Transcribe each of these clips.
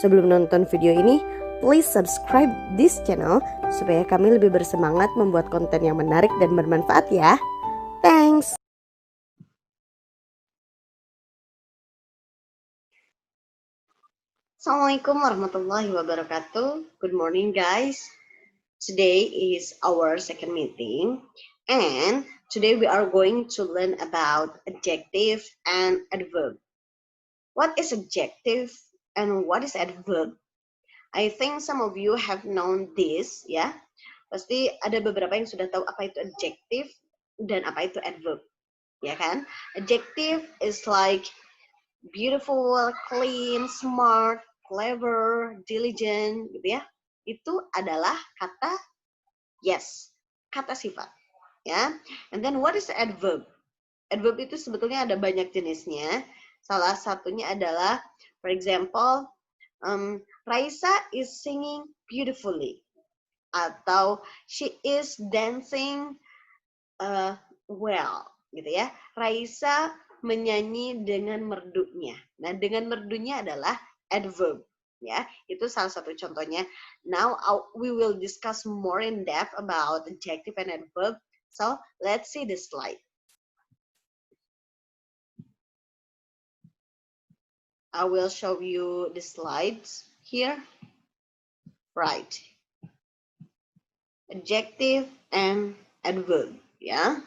Sebelum nonton video ini, please subscribe this channel supaya kami lebih bersemangat membuat konten yang menarik dan bermanfaat ya. Thanks! Assalamualaikum warahmatullahi wabarakatuh. Good morning guys. Today is our second meeting and today we are going to learn about adjective and adverb. What is adjective and what is adverb? I think some of you have known this ya. Pasti ada beberapa yang sudah tahu apa itu adjective dan apa itu adverb. Ya kan? Adjective is like beautiful, clean, smart, clever, diligent gitu ya. Itu adalah kata yes, kata sifat ya. And then what is adverb? Adverb itu sebetulnya ada banyak jenisnya. Salah satunya adalah for example, Raisa is singing beautifully atau she is dancing well gitu ya. Raisa menyanyi dengan merdunya. Nah, dengan merdunya adalah adverb ya. Itu salah satu contohnya. Now we will discuss more in depth about adjective and adverb. So, let's see the slide. I will show you the slides here. Right. Adjective and adverb ya.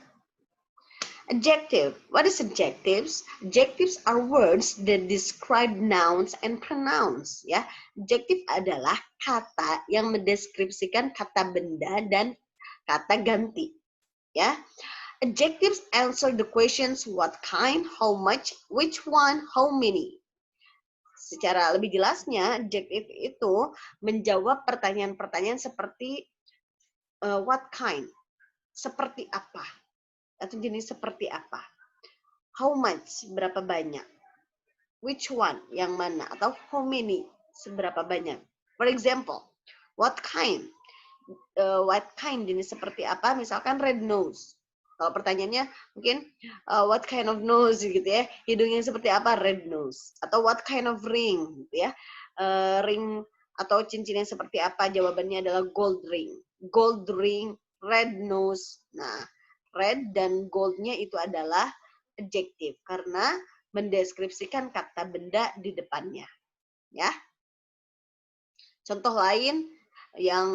Adjective. What is adjectives? Adjectives are words that describe nouns and pronouns ya. Adjective adalah kata yang mendeskripsikan kata benda dan kata ganti ya. Adjectives answer the questions what kind, how much, which one, how many. Secara lebih jelasnya, adjective itu menjawab pertanyaan-pertanyaan seperti what kind, seperti apa, atau jenis seperti apa. How much, berapa banyak. Which one, yang mana, atau how many, seberapa banyak. For example, what kind, jenis seperti apa, misalkan red nose. Kalau pertanyaannya mungkin what kind of nose gitu ya, hidungnya seperti apa, red nose. Atau what kind of ring gitu ya, ring atau cincinnya seperti apa, jawabannya adalah gold ring. Gold ring, red nose. Nah, red dan goldnya itu adalah adjective karena mendeskripsikan kata benda di depannya ya. Contoh lain yang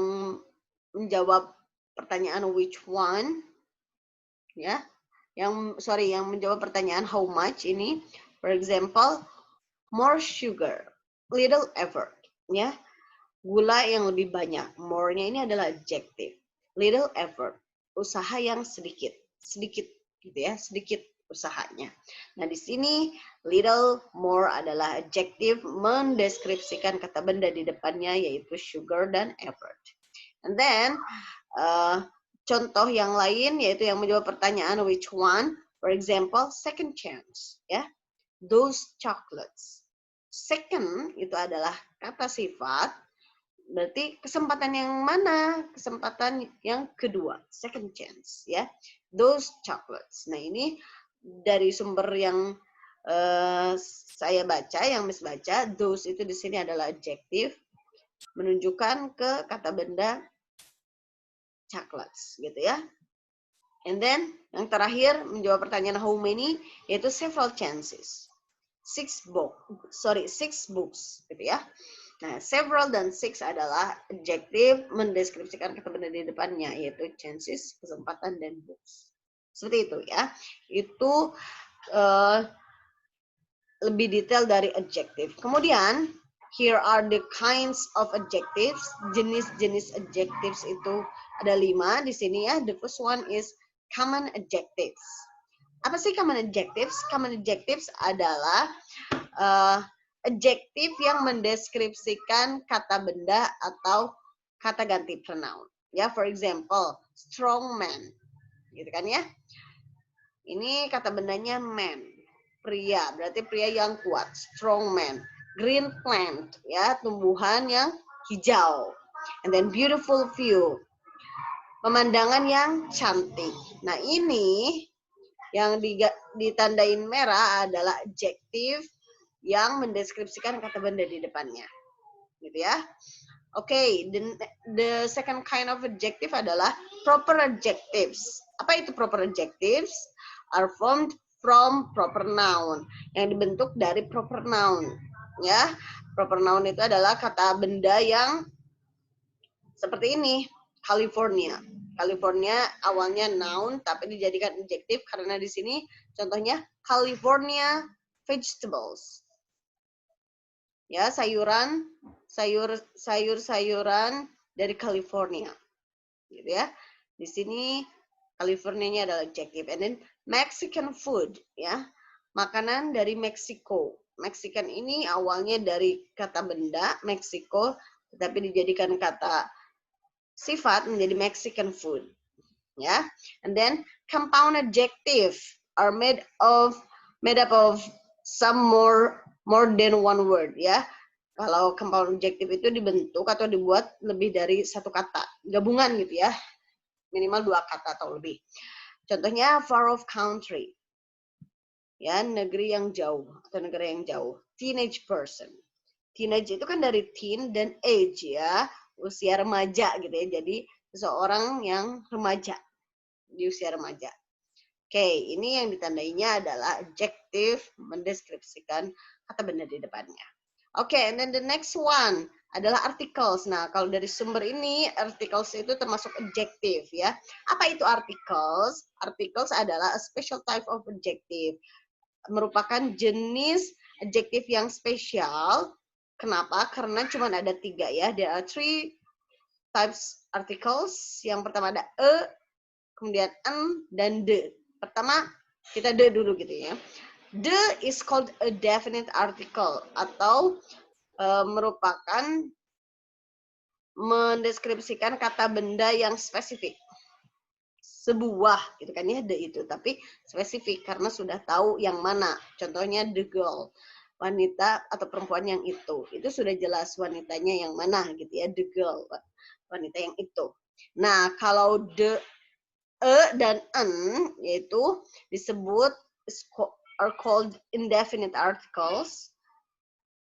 menjawab pertanyaan which one ya, yang menjawab pertanyaan how much ini, for example, more sugar, little effort ya, gula yang lebih banyak. More-nya ini adalah adjective. Little effort, usaha yang sedikit gitu ya, sedikit usahanya. Nah, di sini little, more adalah adjective mendeskripsikan kata benda di depannya yaitu sugar dan effort. And then contoh yang lain yaitu yang menjawab pertanyaan which one, for example, second chance ya. Those chocolates. Second itu adalah kata sifat, berarti kesempatan yang mana? Kesempatan yang kedua, second chance ya. Those chocolates. Nah, ini dari sumber yang saya baca, yang Miss baca, those itu di sini adalah adjective menunjukkan ke kata benda chocolates gitu ya. And then yang terakhir menjawab pertanyaan how many yaitu several chances. Six books gitu ya. Nah, several dan six adalah adjective mendeskripsikan kata benda di depannya yaitu chances, kesempatan dan books. Seperti itu ya. Itu lebih detail dari adjective. Kemudian here are the kinds of adjectives. Jenis-jenis adjectives itu ada 5 di sini ya. The first one is common adjectives. Apa sih common adjectives? Common adjectives adalah adjektif yang mendeskripsikan kata benda atau kata ganti pronoun. Ya, for example, strong man. Gitu kan ya. Ini kata bendanya man. Pria, berarti pria yang kuat, strong man. Green plant, ya, tumbuhan yang hijau. And then beautiful view, pemandangan yang cantik. Nah, ini yang ditandain merah adalah adjektif yang mendeskripsikan kata benda di depannya. gitu ya. Oke, the second kind of adjective adalah proper adjectives. Apa itu proper adjectives? Are formed from proper noun, yang dibentuk dari proper noun. Ya, proper noun itu adalah kata benda yang seperti ini. California. California awalnya noun tapi dijadikan adjective karena di sini contohnya California vegetables. Ya, sayur-sayuran dari California. Gitu ya. Di sini California-nya adalah adjective. And then Mexican food, ya. Makanan dari Meksiko. Mexican ini awalnya dari kata benda Meksiko, tetapi dijadikan kata sifat menjadi Mexican food, ya. And then compound adjective are made up of some more than one word, ya. Kalau compound adjective itu dibentuk atau dibuat lebih dari satu kata, gabungan gitu ya, minimal 2 kata atau lebih. Contohnya far off country, ya, negeri yang jauh atau negara yang jauh. Teenage person, teenage itu kan dari teen dan age, ya, usia remaja gitu ya. Jadi seseorang yang remaja, di usia remaja. Oke, ini yang ditandainya adalah adjective, mendeskripsikan kata benda di depannya. Oke, and then the next one adalah articles. Nah, kalau dari sumber ini, articles itu termasuk adjective, ya. Apa itu articles? Articles adalah a special type of adjective. Merupakan jenis adjective yang spesial. Kenapa? Karena cuma ada 3, ya. There are 3 types articles. Yang pertama ada kemudian an, dan the. Pertama, kita the dulu gitu ya. The is called a definite article atau merupakan mendeskripsikan kata benda yang spesifik. Sebuah gitu kan ya, the itu, tapi spesifik karena sudah tahu yang mana. Contohnya the girl, wanita atau perempuan yang itu sudah jelas wanitanya yang mana gitu ya, the girl, wanita yang itu. Nah, kalau the dan an yaitu disebut are called indefinite articles.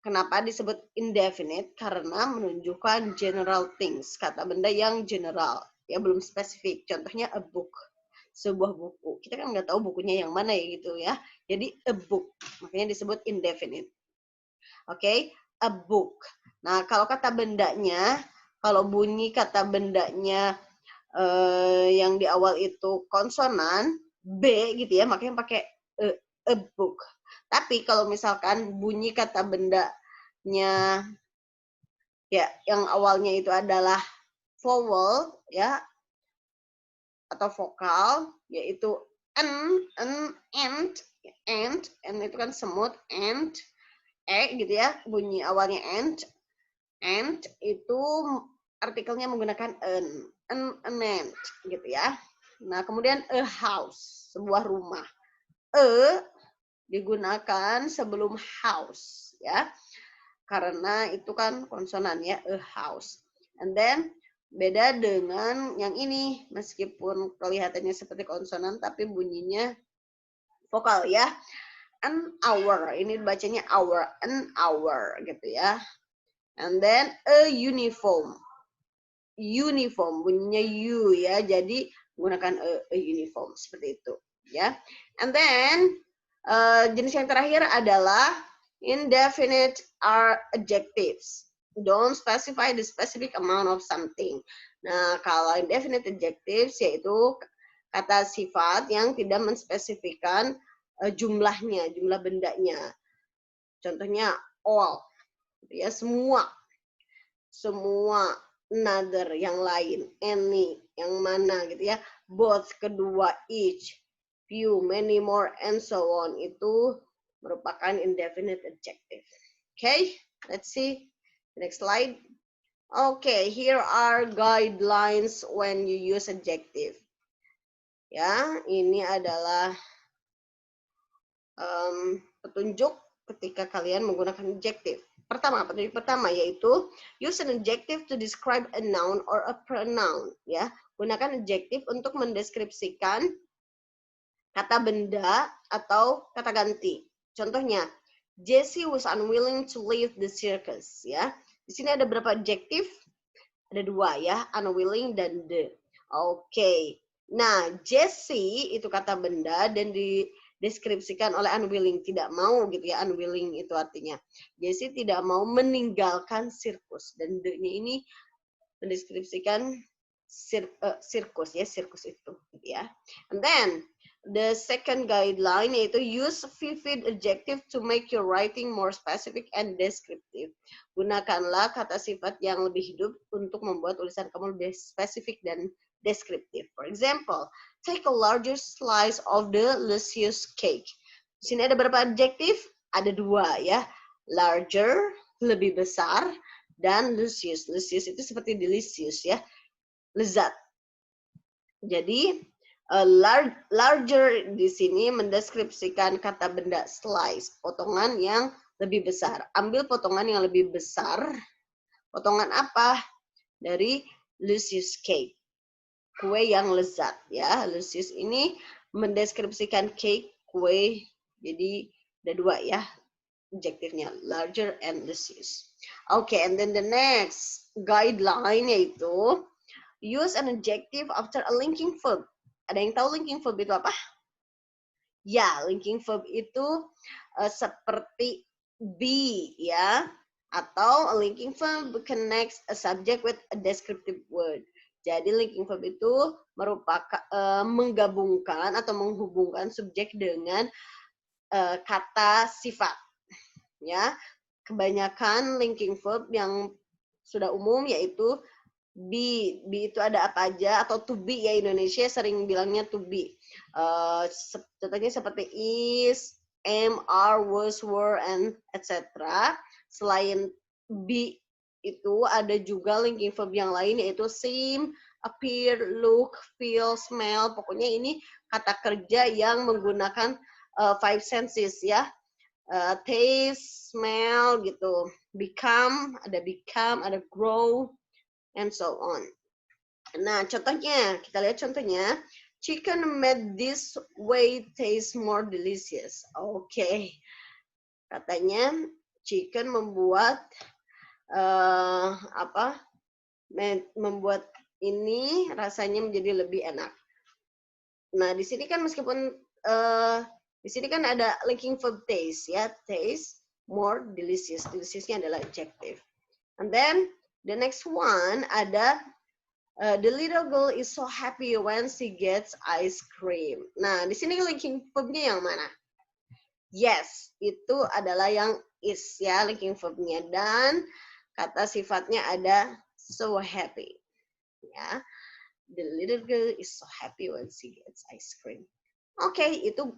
Kenapa disebut indefinite? Karena menunjukkan general things, kata benda yang general, ya, belum spesifik. Contohnya a book, sebuah buku. Kita kan nggak tahu bukunya yang mana ya gitu ya. Jadi a book, makanya disebut indefinite. Oke, a book. Nah, kalau kata bendanya, kalau bunyi kata bendanya yang di awal itu konsonan B gitu ya, makanya pakai a book. Tapi kalau misalkan bunyi kata bendanya ya yang awalnya itu adalah vowel ya atau vokal, yaitu and itu kan semut, and gitu ya, bunyi awalnya and itu artikelnya menggunakan an ant gitu ya. Nah, kemudian a house, sebuah rumah. Digunakan sebelum house ya. Karena itu kan konsonan ya, a house. And then beda dengan yang ini, meskipun kelihatannya seperti konsonan tapi bunyinya vokal ya. An hour, ini bacanya hour, an hour gitu ya. And then a uniform. Uniform bunyinya u ya, jadi menggunakan a uniform seperti itu ya. And then jenis yang terakhir adalah indefinite adjectives. Don't specify the specific amount of something. Nah, kalau indefinite adjectives yaitu kata sifat yang tidak menspesifikan jumlahnya, jumlah bendanya. Contohnya all, ya, semua, another yang lain, any yang mana gitu ya, both kedua, each, few, many more, and so on, itu merupakan indefinite adjective. Okay, let's see the next slide. Okay, here are guidelines when you use adjective. Ya, ini adalah petunjuk ketika kalian menggunakan adjective. Petunjuk pertama yaitu use an adjective to describe a noun or a pronoun. Ya, gunakan adjective untuk mendeskripsikan kata benda atau kata ganti. Contohnya, Jessie was unwilling to leave the circus. Ya, di Di sini ada berapa adjektif? Ada 2 ya, unwilling dan the. Oke. Nah, Jessie itu kata benda dan dideskripsikan oleh unwilling, tidak mau gitu ya. Unwilling itu artinya Jessie tidak mau meninggalkan sirkus, dan the-nya ini mendeskripsikan sirkus ya, sirkus itu gitu ya. And then the second guideline yaitu use vivid adjective to make your writing more specific and descriptive. Gunakanlah kata sifat yang lebih hidup untuk membuat tulisan kamu lebih spesifik dan deskriptif. For example, take a larger slice of the luscious cake. Di sini ada berapa adjektif? Ada 2 ya. Larger, lebih besar, dan luscious. Luscious itu seperti delicious ya, lezat. Jadi larger di sini mendeskripsikan kata benda slice, potongan yang lebih besar. Ambil potongan yang lebih besar. Potongan apa? Dari luscious cake, kue yang lezat ya. Luscious ini mendeskripsikan cake, kue. Jadi ada 2 ya adjektifnya, larger and luscious. Okay, and then the next guideline yaitu use an adjective after a linking verb. Ada yang tahu linking verb itu apa? Ya, linking verb itu seperti be ya, atau a linking verb connects a subject with a descriptive word. Jadi linking verb itu merupakan menggabungkan atau menghubungkan subjek dengan kata sifat. Ya, kebanyakan linking verb yang sudah umum yaitu be. Be itu ada apa aja, atau to be ya, Indonesia sering bilangnya to be. Contohnya seperti is, am, are, was, were, and etc. Selain be itu ada juga linking verb yang lain yaitu seem, appear, look, feel, smell. Pokoknya ini kata kerja yang menggunakan 5 senses ya. Taste, smell gitu, become, ada grow, and so on. Nah, contohnya, kita lihat contohnya. Chicken made this way taste more delicious. Oke. Katanya chicken membuat membuat ini rasanya menjadi lebih enak. Nah, di sini kan meskipun di sini kan ada linking verb taste ya, taste more delicious. Deliciousnya adalah adjective. And then the next one ada the little girl is so happy when she gets ice cream. Nah, di sini linking verb-nya yang mana? Yes, itu adalah yang is ya, linking verb-nya, dan kata sifatnya ada so happy. Ya. The little girl is so happy when she gets ice cream. Oke, itu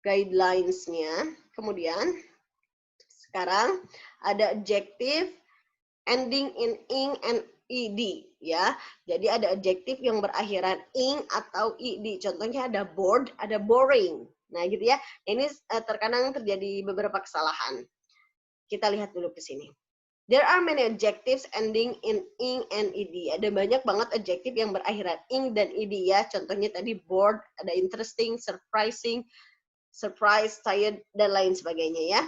guidelines-nya. Kemudian sekarang ada adjective ending in ing and ed ya. Jadi ada adjektif yang berakhiran ing atau ed. Contohnya ada bored, ada boring. Nah, gitu ya. Ini terkadang terjadi beberapa kesalahan. Kita lihat dulu ke sini. There are many adjectives ending in ing and ed. Ada banyak banget adjektif yang berakhiran ing dan ed ya. Contohnya tadi bored, ada interesting, surprising, surprise, tired, dan lain sebagainya ya.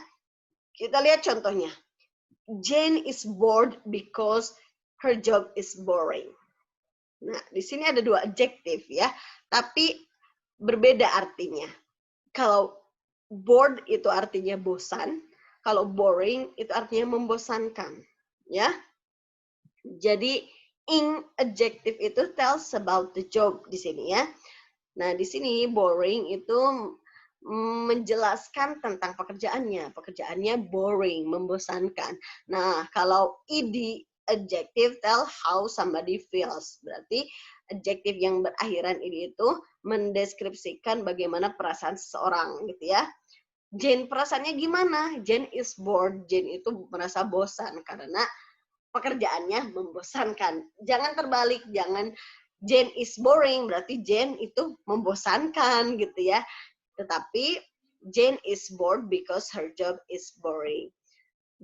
Kita lihat contohnya. Jane is bored because her job is boring. Nah, di sini ada 2 adjektif ya, tapi berbeda artinya. Kalau bored itu artinya bosan, kalau boring itu artinya membosankan, ya. Jadi ing adjective itu tells about the job di sini ya. Nah, di sini boring itu menjelaskan tentang pekerjaannya. Pekerjaannya boring, membosankan. Nah, kalau ed adjective tell how somebody feels. Berarti adjektif yang berakhiran ed itu mendeskripsikan bagaimana perasaan seseorang gitu ya. Jane perasaannya gimana? Jane is bored. Jane itu merasa bosan karena pekerjaannya membosankan. Jangan terbalik, jangan Jane is boring berarti Jane itu membosankan gitu ya. Tetapi Jane is bored because her job is boring.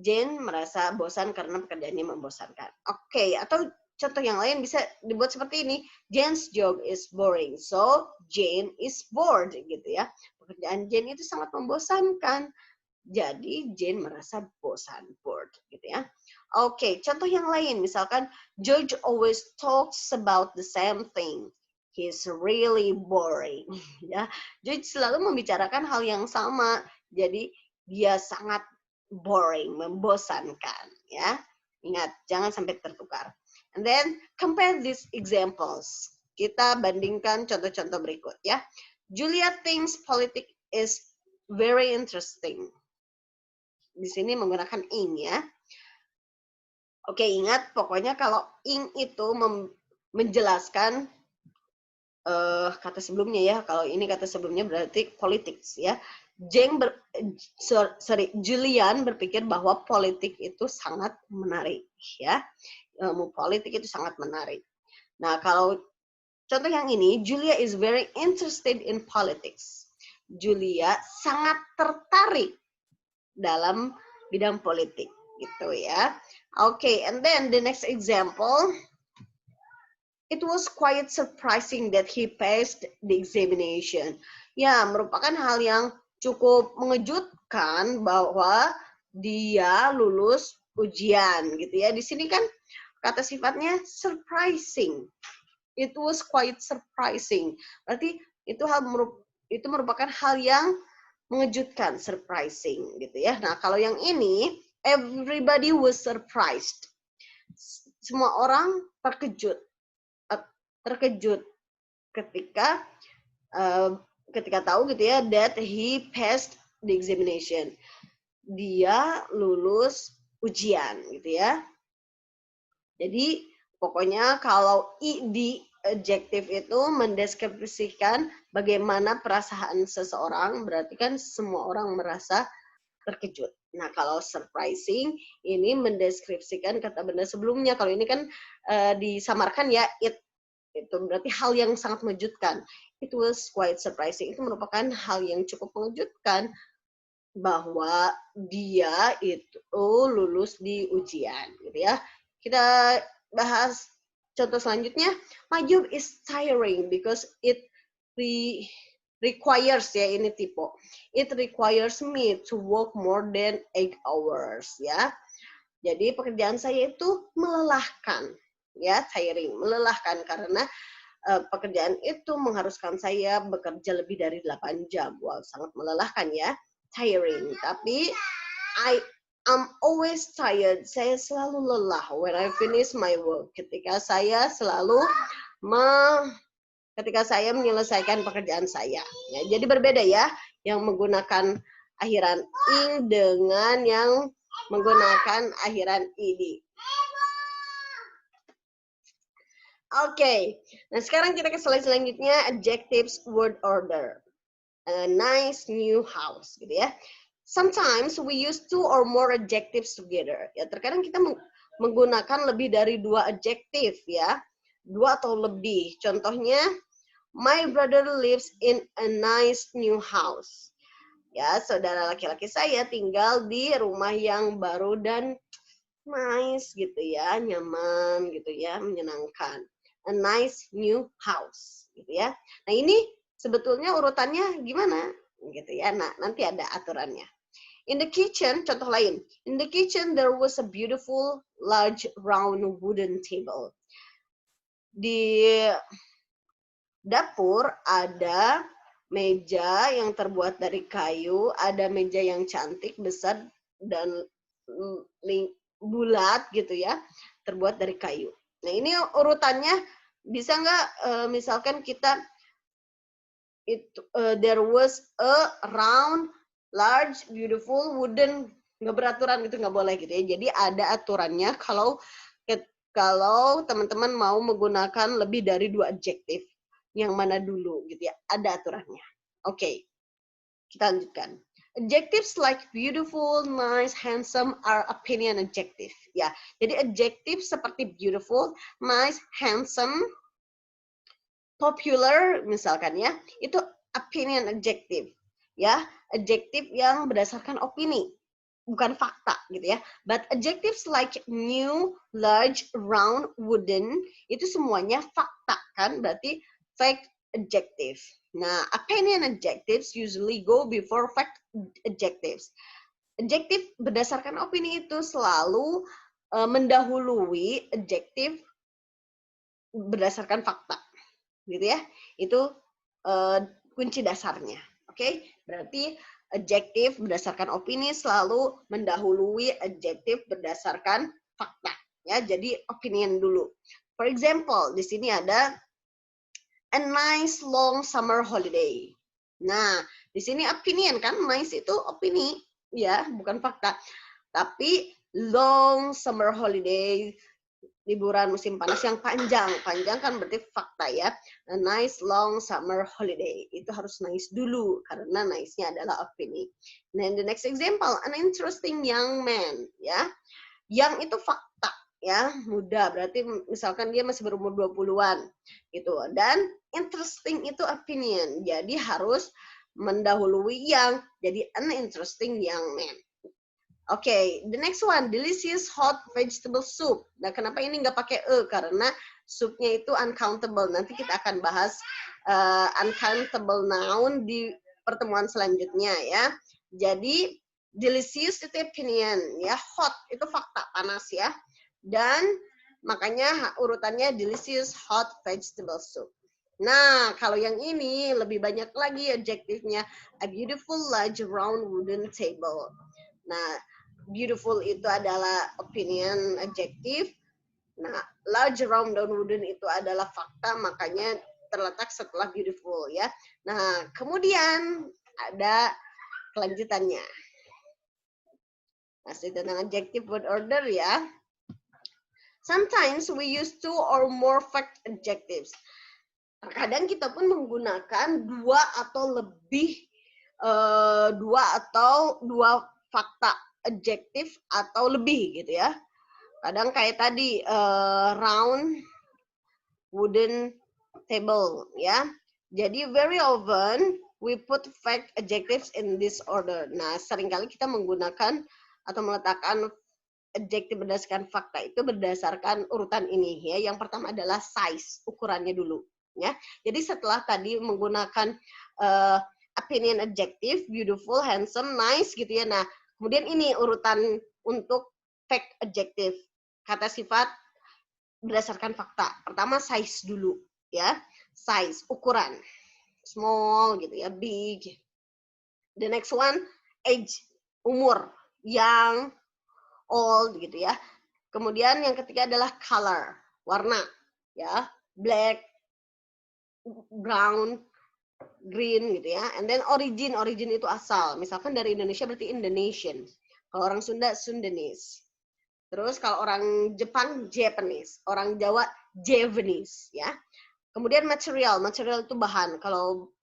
Jane merasa bosan karena pekerjaannya membosankan. Oke, atau contoh yang lain bisa dibuat seperti ini. Jane's job is boring, so Jane is bored gitu ya. Pekerjaan Jane itu sangat membosankan. Jadi Jane merasa bosan, bored gitu ya. Oke, contoh yang lain misalkan George always talks about the same thing. He's really boring. Ya, George selalu membicarakan hal yang sama. Jadi dia sangat boring, membosankan ya. Ingat, jangan sampai tertukar. And then compare these examples. Kita bandingkan contoh-contoh berikut ya. Julia thinks politics is very interesting. Di sini menggunakan ing ya. Oke, ingat pokoknya kalau ing itu menjelaskan kata sebelumnya ya. Kalau ini kata sebelumnya berarti politics ya. Julian berpikir bahwa politik itu sangat menarik ya. Ilmu politik itu sangat menarik. Nah, kalau contoh yang ini, Julia is very interested in politics. Julia sangat tertarik dalam bidang politik gitu ya. Okay, and then the next example, it was quite surprising that he passed the examination. Ya, merupakan hal yang cukup mengejutkan bahwa dia lulus ujian gitu ya. Di sini kan kata sifatnya surprising. It was quite surprising. Berarti itu merupakan hal yang mengejutkan, surprising gitu ya. Nah, kalau yang ini everybody was surprised. Semua orang terkejut ketika tahu gitu ya that he passed the examination. Dia lulus ujian gitu ya. Jadi pokoknya kalau di adjective itu mendeskripsikan bagaimana perasaan seseorang, berarti kan semua orang merasa terkejut. Nah, kalau surprising ini mendeskripsikan kata benda sebelumnya. Kalau ini kan disamarkan ya it, itu berarti hal yang sangat mengejutkan. It was quite surprising. Itu merupakan hal yang cukup mengejutkan bahwa dia itu lulus di ujian gitu ya. Kita bahas contoh selanjutnya. My job is tiring because it requires ya, ini tipe. It requires me to work more than 8 hours ya. Jadi pekerjaan saya itu melelahkan ya, tiring, melelahkan karena pekerjaan itu mengharuskan saya bekerja lebih dari 8 jam. Wow, sangat melelahkan ya. Tiring. Tapi I'm always tired. Saya selalu lelah when I finish my work. Ketika saya menyelesaikan pekerjaan saya. Ya, jadi berbeda ya yang menggunakan akhiran ing dengan yang menggunakan akhiran id. Oke, nah sekarang kita ke slide selanjutnya, adjectives word order. A nice new house, gitu ya. Sometimes we use 2 or more adjectives together. Ya, terkadang kita menggunakan lebih dari 2 adjektif ya, 2 atau lebih. Contohnya, my brother lives in a nice new house. Ya, saudara laki-laki saya tinggal di rumah yang baru dan nice gitu ya, nyaman gitu ya, menyenangkan. A nice new house gitu ya. Nah, ini sebetulnya urutannya gimana gitu ya. Nah, nanti ada aturannya. In the kitchen, contoh lain. In the kitchen there was a beautiful large round wooden table. Di dapur ada meja yang terbuat dari kayu, ada meja yang cantik, besar dan bulat gitu ya, terbuat dari kayu. Nah, ini urutannya bisa nggak misalkan kita there was a round, large, beautiful, wooden, nggak beraturan gitu, nggak boleh gitu ya. Jadi ada aturannya kalau teman-teman mau menggunakan lebih dari 2 adjektif. Yang mana dulu gitu ya, ada aturannya. Oke, kita lanjutkan. Adjectives like beautiful, nice, handsome are opinion adjective. Ya, jadi adjektif seperti beautiful, nice, handsome, popular misalkan ya, itu opinion adjective. Ya, adjektif yang berdasarkan opini, bukan fakta gitu ya. But adjectives like new, large, round, wooden itu semuanya fakta kan, berarti fact adjective. Nah, opinion adjectives usually go before fact adjectives. Adjektif berdasarkan opini itu selalu mendahului adjektif berdasarkan fakta, gitu ya. Itu kunci dasarnya. Oke, berarti adjektif berdasarkan opini selalu mendahului adjektif berdasarkan fakta. Ya, jadi opinion dulu. For example, di sini ada a nice long summer holiday. Nah, di sini opinion kan, nice itu opini, ya, bukan fakta. Tapi long summer holiday, liburan musim panas yang panjang. Panjang kan berarti fakta ya. A nice long summer holiday. Itu harus nice dulu karena nice-nya adalah opini. Then the next example, an interesting young man, ya. Yang itu fakta, ya, muda. Berarti misalkan dia masih berumur 20-an gitu. Dan interesting itu opinion. Jadi harus mendahului yang, jadi an interesting young man. Oke, the next one, delicious hot vegetable soup. Nah, kenapa ini nggak pakai Karena supnya itu uncountable. Nanti kita akan bahas uncountable noun di pertemuan selanjutnya ya. Jadi delicious itu opinion ya, hot itu fakta panas ya. Dan makanya urutannya delicious hot vegetable soup. Nah, kalau yang ini lebih banyak lagi adjektifnya, a beautiful large round wooden table. Nah, beautiful itu adalah opinion adjektif. Nah, large round dan wooden itu adalah fakta, makanya terletak setelah beautiful ya. Nah, kemudian ada kelanjutannya. Masih tentang adjective word order ya. Sometimes we use two or more fact adjectives. Terkadang kita pun menggunakan dua atau lebih dua fakta adjektif atau lebih gitu ya. Kadang kayak tadi round wooden table ya. Jadi very often we put fact adjectives in this order. Nah, seringkali kita menggunakan atau meletakkan adjektif berdasarkan fakta itu berdasarkan urutan ini ya. Yang pertama adalah size, ukurannya dulu ya. Jadi setelah tadi menggunakan opinion adjective, beautiful, handsome, nice gitu ya. Nah, kemudian ini urutan untuk fact adjective, kata sifat berdasarkan fakta. Pertama size dulu ya, size, ukuran, small gitu ya, big. The next one age, umur, young, old gitu ya. Kemudian yang ketiga adalah color, warna ya, black, brown, green gitu ya. And then origin, origin itu asal. Misalkan dari Indonesia berarti Indonesian. Kalau orang Sunda, Sundanese. Terus kalau orang Jepang, Japanese. Orang Jawa, Javanese ya. Kemudian material, material itu bahan. Kalau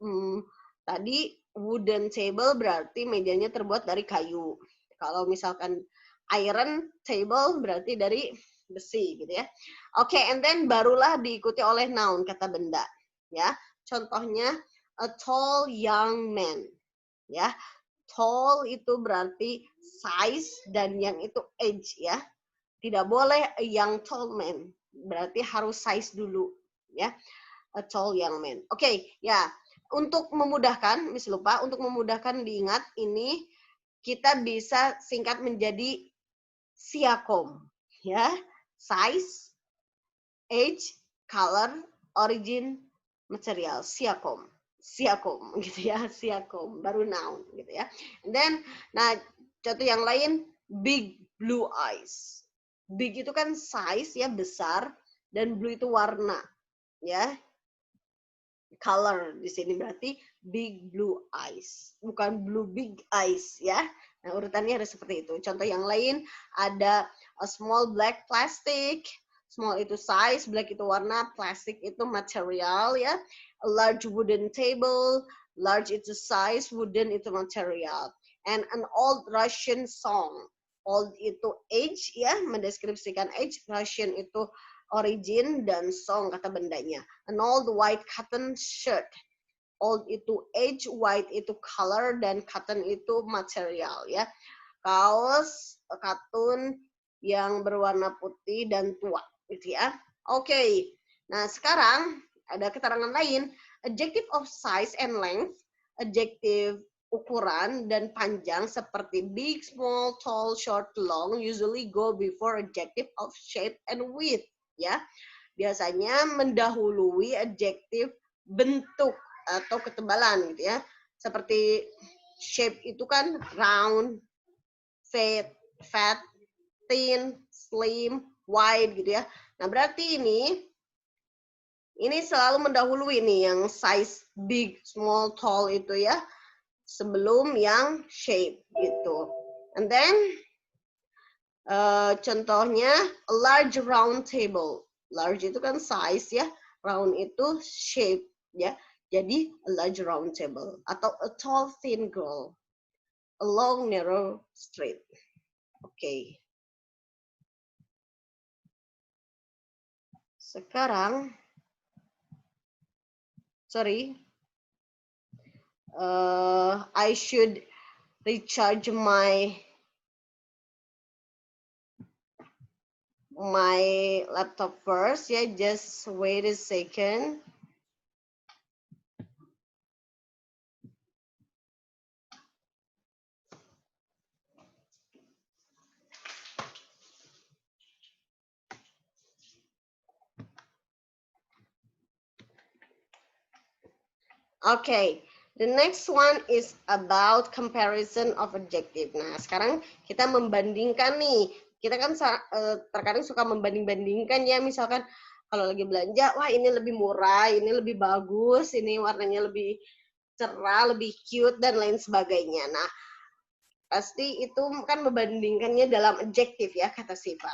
tadi wooden table berarti mejanya terbuat dari kayu. Kalau misalkan iron table berarti dari besi gitu ya. Oke, and then barulah diikuti oleh noun, kata benda. Ya, contohnya a tall young man. Ya, tall itu berarti size dan yang itu age ya. Tidak boleh a young tall man. Berarti harus size dulu ya. A tall young man. Oke, ya. Untuk memudahkan, Miss lupa, untuk memudahkan diingat ini kita bisa singkat menjadi siakom ya. Size, age, color, origin, material, siakom. Siakom gitu ya, siakom, baru noun gitu ya. And then nah contoh yang lain big blue eyes. Big itu kan size ya, besar, dan blue itu warna ya. Color di sini berarti big blue eyes, bukan blue big eyes ya. Nah, urutannya ada seperti itu. Contoh yang lain ada a small black plastic. Small itu size, black itu warna, plastic itu material ya. A large wooden table, large itu size, wooden itu material. And an old Russian song. Old itu age ya, mendeskripsikan age. Russian itu origin, dan song kata bendanya. An old white cotton shirt. Old itu age, white itu color, dan cotton itu material ya. Kaos katun yang berwarna putih dan tua gitu ya. Oke. Nah, sekarang ada keterangan lain. Adjective of size and length, adjective ukuran dan panjang seperti big, small, tall, short, long usually go before adjective of shape and width, ya. Biasanya mendahului adjektif bentuk atau ketebalan gitu ya. Seperti shape itu kan round, fat, thin, slim, wide gitu ya. Nah, berarti ini selalu mendahului nih yang size big, small, tall itu ya, sebelum yang shape gitu. And then contohnya a large round table. Large itu kan size ya, round itu shape ya. Jadi a large round table atau a tall thin girl, a long narrow street. Oke. Sekarang I should recharge my laptop first. Yeah, just wait a second. Okay, the next one is about comparison of adjective. Nah, sekarang kita membandingkan nih. Kita kan terkadang suka membanding-bandingkan ya, misalkan kalau lagi belanja, wah ini lebih murah, ini lebih bagus, ini warnanya lebih cerah, lebih cute, dan lain sebagainya. Nah, pasti itu kan membandingkannya dalam adjektif ya, kata sifat.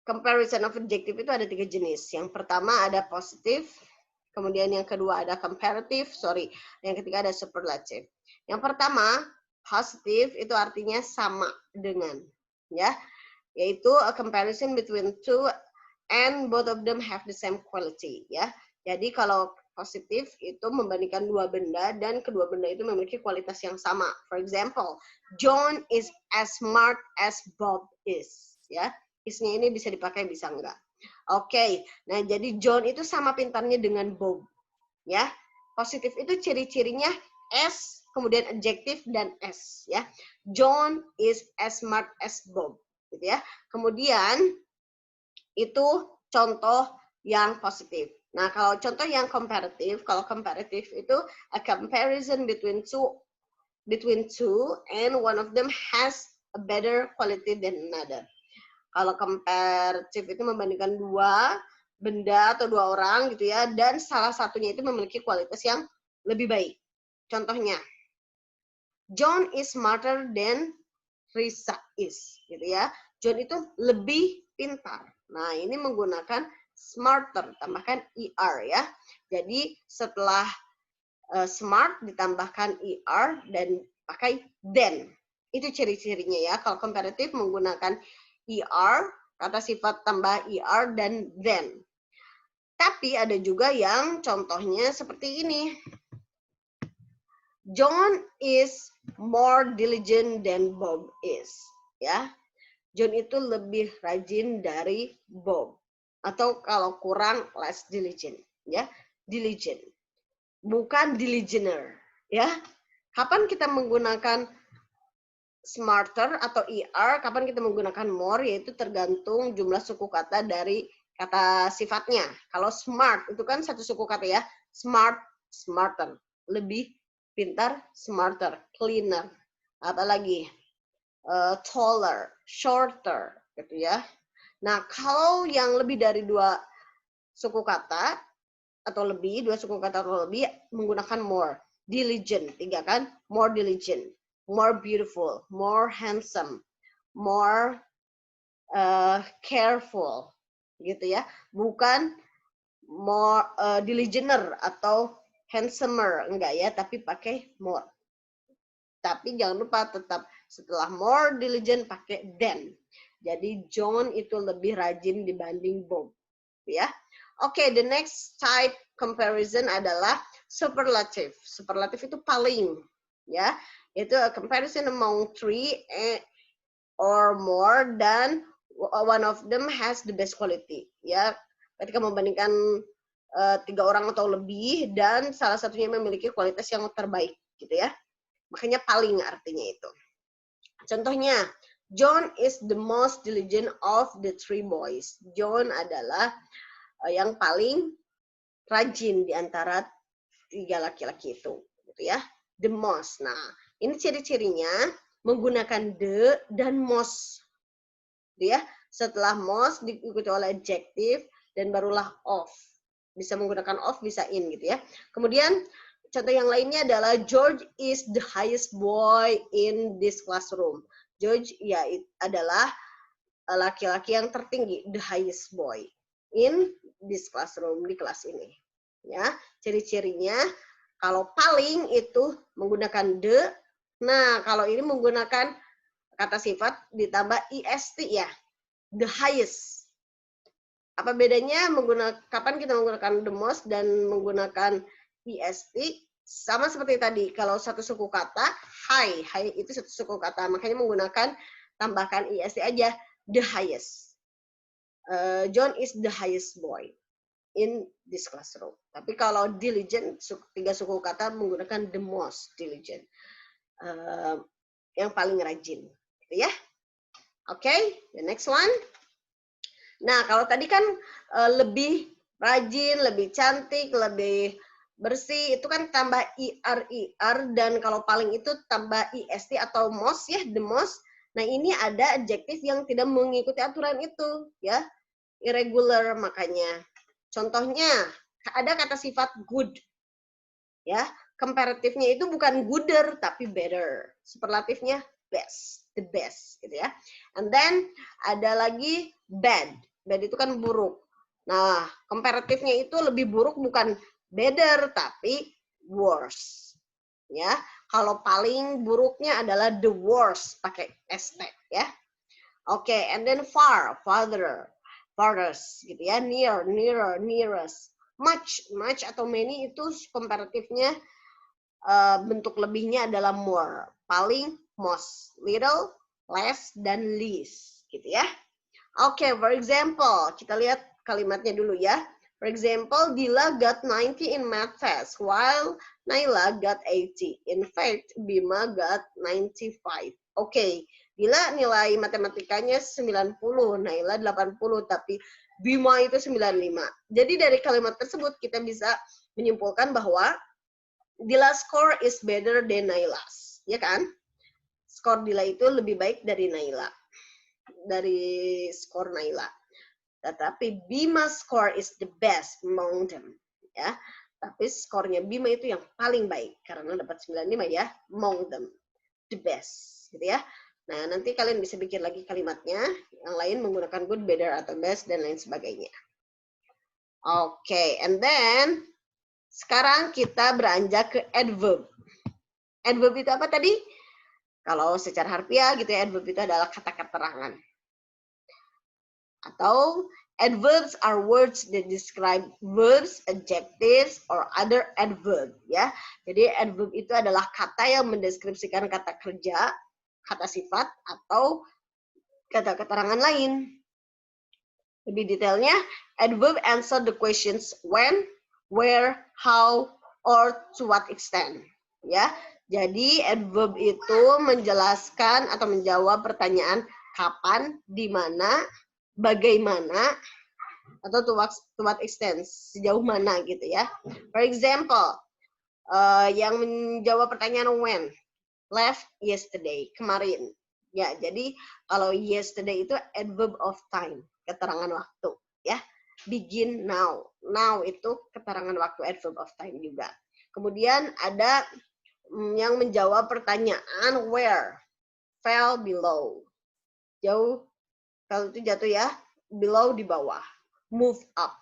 Comparison of adjective itu ada 3 jenis. Yang pertama ada positif, kemudian yang kedua ada comparative, yang ketiga ada superlative. Yang pertama, positif itu artinya sama dengan, ya, yaitu a comparison between two and both of them have the same quality, ya. Jadi kalau positif itu membandingkan dua benda dan kedua benda itu memiliki kualitas yang sama. For example, John is as smart as Bob is, ya. Is-nya ini bisa dipakai bisa enggak. Oke, nah jadi John itu sama pintarnya dengan Bob, ya. Positif itu ciri-cirinya S, kemudian adjektif dan S, ya. John is as smart as Bob, gitu ya. Kemudian itu contoh yang positif. Nah, kalau contoh yang komparatif, kalau komparatif itu a comparison between two and one of them has a better quality than another. Kalau comparative itu membandingkan dua benda atau dua orang gitu ya, dan salah satunya itu memiliki kualitas yang lebih baik. Contohnya, John is smarter than Risa is, gitu ya. John itu lebih pintar. Nah, ini menggunakan smarter, tambahkan er ya. Jadi setelah smart ditambahkan er dan pakai than. Itu ciri-cirinya ya. Kalau komparatif menggunakan er, kata sifat tambah er dan than. Tapi ada juga yang contohnya seperti ini. John is more diligent than Bob is. Ya, John itu lebih rajin dari Bob. Atau kalau kurang, less diligent. Ya, diligent. Bukan diligenter. Ya, kapan kita menggunakan smarter atau er, kapan kita menggunakan more, yaitu tergantung jumlah suku kata dari kata sifatnya. Kalau smart itu kan satu suku kata ya, smart, smarter, lebih pintar, smarter, cleaner, apalagi taller, shorter, gitu ya. Nah, kalau yang lebih dari dua suku kata atau lebih, dua suku kata atau lebih, menggunakan more, diligent, 3 kan, more diligent, more beautiful, more handsome, more careful, gitu ya. Bukan more diligenter atau handsomer, enggak ya, tapi pakai more. Tapi jangan lupa tetap setelah more diligent pakai than. Jadi John itu lebih rajin dibanding Bob, ya. Oke, the next type comparison adalah superlative. Superlative itu paling, ya. Itu a comparison among three or more dan one of them has the best quality, ya. Ketika membandingkan 3 orang atau lebih dan salah satunya memiliki kualitas yang terbaik. gitu ya. Makanya paling artinya itu. Contohnya, John is the most diligent of the three boys. John adalah yang paling rajin di antara 3 laki-laki itu, gitu ya. The most. Nah, ini ciri-cirinya menggunakan the dan most, gitu ya. Setelah most diikuti oleh adjective dan barulah of. Bisa menggunakan of, bisa in, gitu ya. Kemudian contoh yang lainnya adalah George is the highest boy in this classroom. George ya adalah laki-laki yang tertinggi, the highest boy in this classroom, di kelas ini. Ya, ciri-cirinya kalau paling itu menggunakan the. Nah, kalau ini menggunakan kata sifat ditambah est ya, the highest. Apa bedanya kapan kita menggunakan the most dan menggunakan est? Sama seperti tadi, kalau satu suku kata, high itu satu suku kata, makanya menggunakan tambahkan est aja, the highest. John is the highest boy in this classroom. Tapi kalau diligent, 3 suku kata menggunakan the most diligent. Yang paling rajin, gitu ya. Oke, the next one. Nah, kalau tadi kan lebih rajin, lebih cantik, lebih bersih, itu kan tambah ir, dan kalau paling itu tambah ist atau most ya, the most. Nah, ini ada adjektif yang tidak mengikuti aturan itu, ya. Irregular makanya. Contohnya, ada kata sifat good. Ya, komparatifnya itu bukan gooder tapi better. Superlatifnya best, the best gitu ya. And then ada lagi bad. Bad itu kan buruk. Nah, komparatifnya itu lebih buruk bukan better tapi worse. Ya, kalau paling buruknya adalah the worst pakai st ya. Oke, and then far, farther, farthest gitu ya, near, nearer, nearest. Much atau many itu komparatifnya bentuk lebihnya adalah more. Paling, most. Little, less, dan least. Gitu ya. Oke, for example, kita lihat kalimatnya dulu ya. For example, Dila got 90 in math test, while Naila got 80. In fact, Bima got 95. Oke, Dila nilai matematikanya 90, Naila 80, tapi Bima itu 95. Jadi dari kalimat tersebut kita bisa menyimpulkan bahwa Dila's score is better than Naila's, ya kan? Skor Dila itu lebih baik dari Naila, dari skor Naila. Tetapi Bima's score is the best among them, ya. Tapi skornya Bima itu yang paling baik karena dapat 95 ya, among them, the best, gitu ya. Nah, nanti kalian bisa bikin lagi kalimatnya, yang lain menggunakan good, better, atau best, dan lain sebagainya. Oke, and then sekarang kita beranjak ke adverb. Adverb itu apa tadi? Kalau secara harfiah gitu ya, adverb itu adalah kata keterangan. Atau adverbs are words that describe verbs, adjectives, or other adverb. Ya, jadi adverb itu adalah kata yang mendeskripsikan kata kerja, kata sifat, atau kata keterangan lain. Lebih detailnya, adverb answer the questions when, where, how, or to what extent. Ya, jadi adverb itu menjelaskan atau menjawab pertanyaan kapan, di mana, bagaimana, atau to what extent, sejauh mana gitu ya. For example, yang menjawab pertanyaan when, left yesterday, kemarin. Ya, jadi kalau yesterday itu adverb of time, keterangan waktu ya. Begin now. Now itu keterangan waktu, adverb of time juga. Kemudian ada yang menjawab pertanyaan where, fell below. Jauh, kalau itu jatuh ya, below di bawah. Move up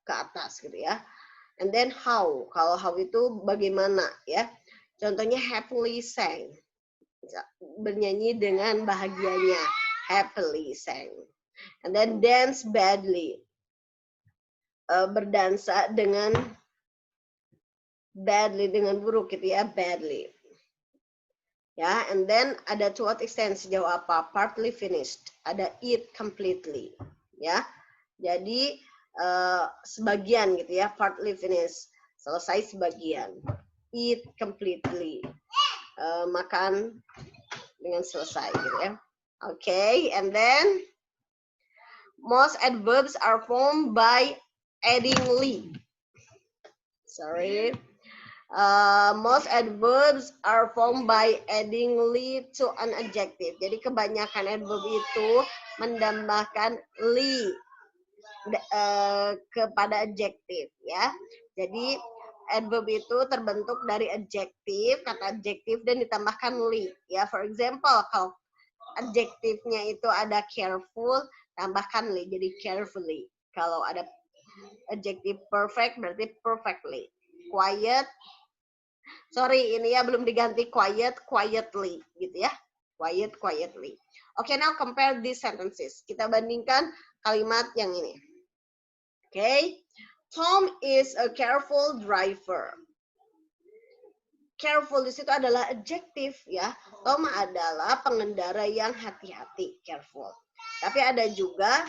ke atas gitu ya. And then how, kalau how itu bagaimana ya. Contohnya happily sang, bernyanyi dengan bahagianya, happily sang. And then dance badly, berdansa dengan badly, dengan buruk gitu ya, badly. Ya, and then ada to what extent, sejauh apa, partly finished, ada it completely. Ya, jadi sebagian gitu ya, partly finished, selesai sebagian. eat completely. Makan dengan selesai gitu ya. Okay, and then most adverbs are formed by adding ly. Sorry. Most adverbs are formed by adding ly to an adjective. Jadi kebanyakan adverb itu menambahkan ly kepada adjektif ya. Jadi adverb itu terbentuk dari adjektif, kata adjektif dan ditambahkan ly ya. For example, kalau adjektifnya itu ada careful, tambahkan ly jadi carefully. Kalau ada adjektif perfect berarti perfectly. Quiet, sorry ini ya belum diganti quiet, quietly gitu ya. Quiet, quietly. Okay, now compare these sentences. Kita bandingkan kalimat yang ini. Okay, Tom is a careful driver. Careful di situ adalah adjektif ya. Tom adalah pengendara yang hati-hati, careful. Tapi ada juga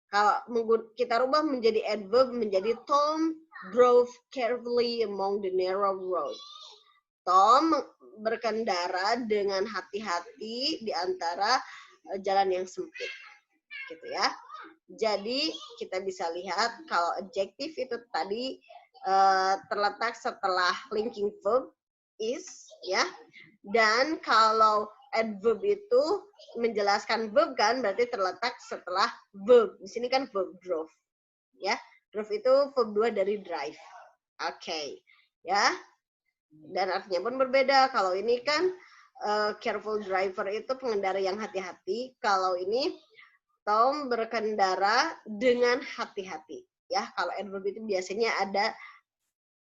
kalau kita rubah menjadi adverb menjadi Tom drove carefully among the narrow road. Tom berkendara dengan hati-hati di antara jalan yang sempit. Gitu ya. Jadi kita bisa lihat kalau adjektif itu tadi terletak setelah linking verb is ya. Dan kalau adverb itu menjelaskan verb kan berarti terletak setelah verb. Di sini kan verb drove. Ya. Drove itu verb 2 dari drive. Oke. Ya. Dan artinya pun berbeda. Kalau ini kan careful driver itu pengendara yang hati-hati. Kalau ini Tom berkendara dengan hati-hati. Ya, kalau adverb itu biasanya ada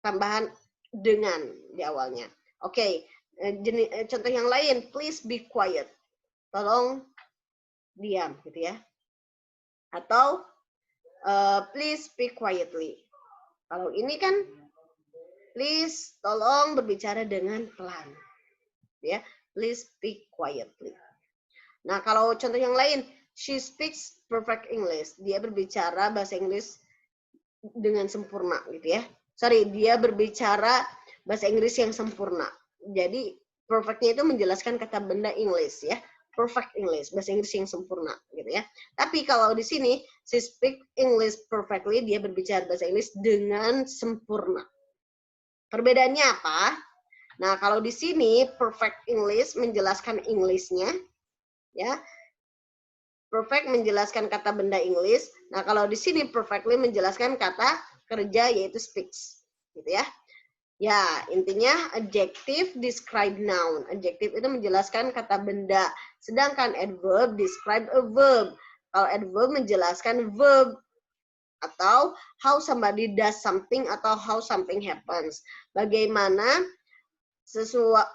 tambahan dengan di awalnya. Oke, contoh yang lain, please be quiet. Tolong diam, gitu ya. Atau please speak quietly. Kalau ini kan, please tolong berbicara dengan pelan. Ya, please speak quietly. Nah, kalau contoh yang lain, she speaks perfect English. Dia berbicara bahasa Inggris dengan sempurna gitu ya. Sorry, dia berbicara bahasa Inggris yang sempurna. Jadi perfectnya itu menjelaskan kata benda English ya. Perfect English, bahasa Inggris yang sempurna gitu ya. Tapi kalau di sini she speak English perfectly, dia berbicara bahasa Inggris dengan sempurna. Perbedaannya apa? Nah, kalau di sini perfect English menjelaskan English-nya ya. Perfect menjelaskan kata benda English. Nah, kalau di sini perfectly menjelaskan kata kerja yaitu speaks. Gitu ya. Ya, intinya adjective describe noun. Adjective itu menjelaskan kata benda. Sedangkan adverb describe a verb. Kalau adverb menjelaskan verb atau how somebody does something atau how something happens. Bagaimana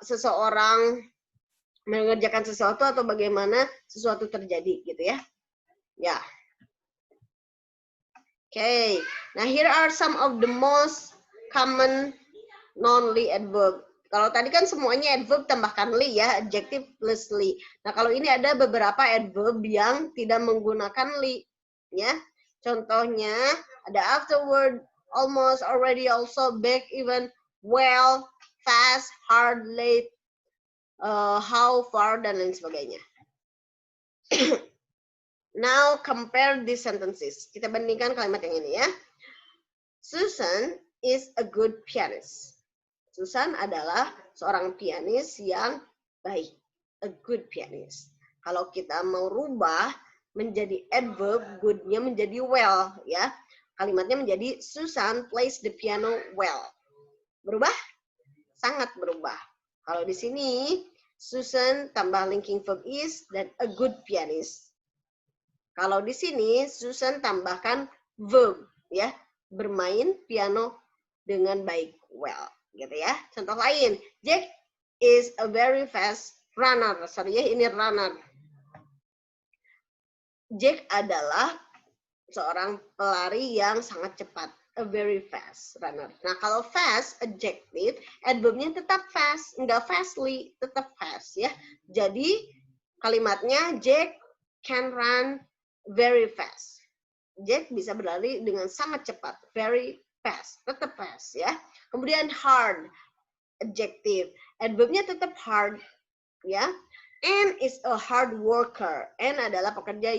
seseorang mengerjakan sesuatu atau bagaimana sesuatu terjadi gitu ya. Ya. Okay. Nah, here are some of the most common non-ly adverb. Kalau tadi kan semuanya adverb tambahkan ly ya, adjective plus ly. Nah, kalau ini ada beberapa adverb yang tidak menggunakan ly ya. Contohnya ada afterward, almost, already, also, back, even, well, fast, hard, late, how far, dan lain sebagainya. Now compare these sentences. Kita bandingkan kalimat yang ini ya. Susan is a good pianist. Susan adalah seorang pianis yang baik. A good pianist. Kalau kita mau rubah menjadi adverb, good-nya menjadi well ya. Kalimatnya menjadi Susan plays the piano well. Berubah? Sangat berubah. Kalau di sini Susan tambah linking verb is dan a good pianist. Kalau di sini Susan tambahkan verb ya, bermain piano dengan baik, well, gitu ya. Contoh lain, Jack is a very fast runner. Sorry ya, ini runner. Jack adalah seorang pelari yang sangat cepat, a very fast runner. Nah, kalau fast adjective, adverbnya tetap fast, enggak fastly, tetap fast ya. Jadi kalimatnya Jack can run very fast. Jack bisa berlari dengan sangat cepat, very fast, tetap fast ya. Kemudian hard, adjective. Adverbnya tetap hard, ya. Anne is a hard worker. Anne adalah pekerja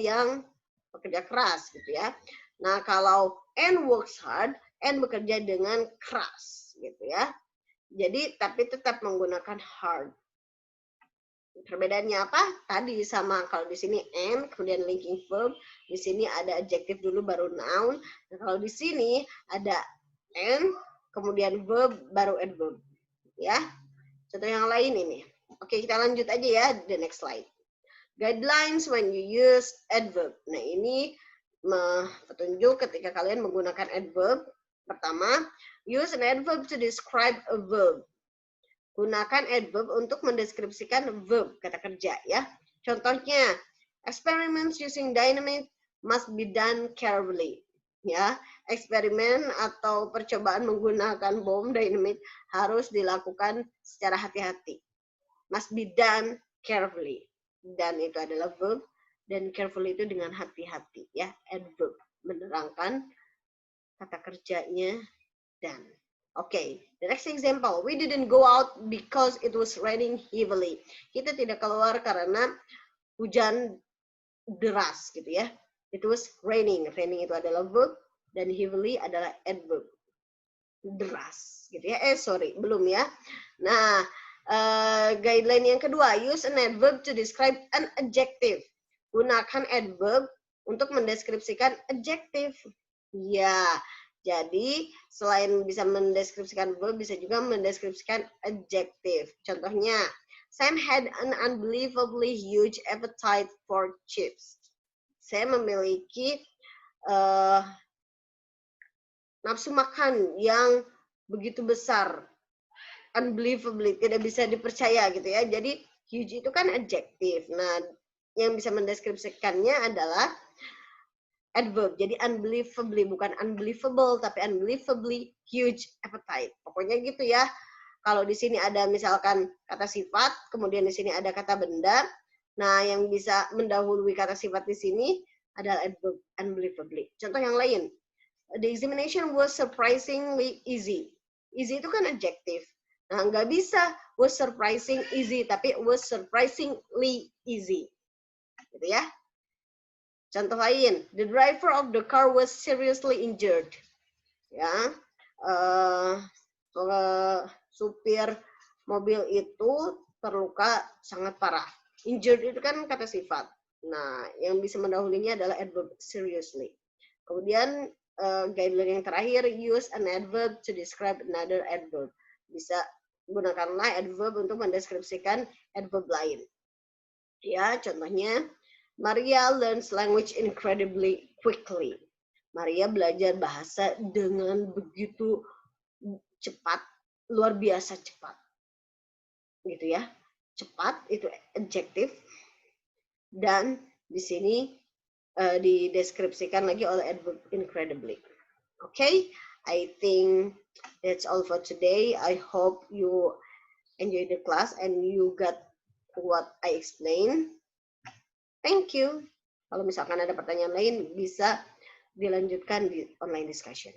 keras, gitu ya. Nah, kalau Anne works hard, Anne bekerja dengan keras, gitu ya. Jadi, tapi tetap menggunakan hard. Perbedaannya apa? Tadi sama, kalau di sini and, kemudian linking verb, di sini ada adjective dulu baru noun. Nah, kalau di sini ada and, kemudian verb baru adverb. Ya. Contoh yang lain ini. Oke, kita lanjut aja ya, the next slide. Guidelines when you use adverb. Nah, ini petunjuk ketika kalian menggunakan adverb. Pertama, use an adverb to describe a verb. Gunakan adverb untuk mendeskripsikan verb, kata kerja ya. Contohnya, experiments using dynamite must be done carefully. Ya, eksperimen atau percobaan menggunakan bom dynamite harus dilakukan secara hati-hati. Must be done carefully. Dan itu adalah verb, dan carefully itu dengan hati-hati ya, adverb menerangkan kata kerjanya dan. Okay, the next example. We didn't go out because it was raining heavily. Kita tidak keluar karena hujan deras gitu ya. It was raining. Raining itu adalah verb dan heavily adalah adverb. Deras gitu ya. Belum ya. Nah, guideline yang kedua, use an adverb to describe an adjective. Gunakan adverb untuk mendeskripsikan adjective. Ya. Jadi, selain bisa mendeskripsikan verb, bisa juga mendeskripsikan adjective. Contohnya, Sam had an unbelievably huge appetite for chips. Saya memiliki nafsu makan yang begitu besar. Unbelievably, tidak bisa dipercaya gitu ya. Jadi, huge itu kan adjective. Nah, yang bisa mendeskripsikannya adalah adverb. Jadi unbelievably, bukan unbelievable, tapi unbelievably huge appetite. Pokoknya gitu ya. Kalau di sini ada misalkan kata sifat, kemudian di sini ada kata benda. Nah, yang bisa mendahului kata sifat di sini adalah adverb, unbelievably. Contoh yang lain. The examination was surprisingly easy. Easy itu kan adjective. Nah, nggak bisa was surprising easy, tapi was surprisingly easy. Gitu ya. Contoh lain, the driver of the car was seriously injured. Ya, supir mobil itu terluka sangat parah. Injured itu kan kata sifat. Nah, yang bisa mendahulinya adalah adverb seriously. Kemudian guideline yang terakhir, use an adverb to describe another adverb. Bisa gunakanlah adverb untuk mendeskripsikan adverb lain. Ya, contohnya, Maria learns language incredibly quickly. Maria belajar bahasa dengan begitu cepat, luar biasa cepat. Gitu ya. Cepat itu adjective. Dan di sini dideskripsikan lagi oleh adverb incredibly. Okay? I think that's all for today. I hope you enjoy the class and you got what I explained. Thank you. Kalau misalkan ada pertanyaan lain, bisa dilanjutkan di online discussion.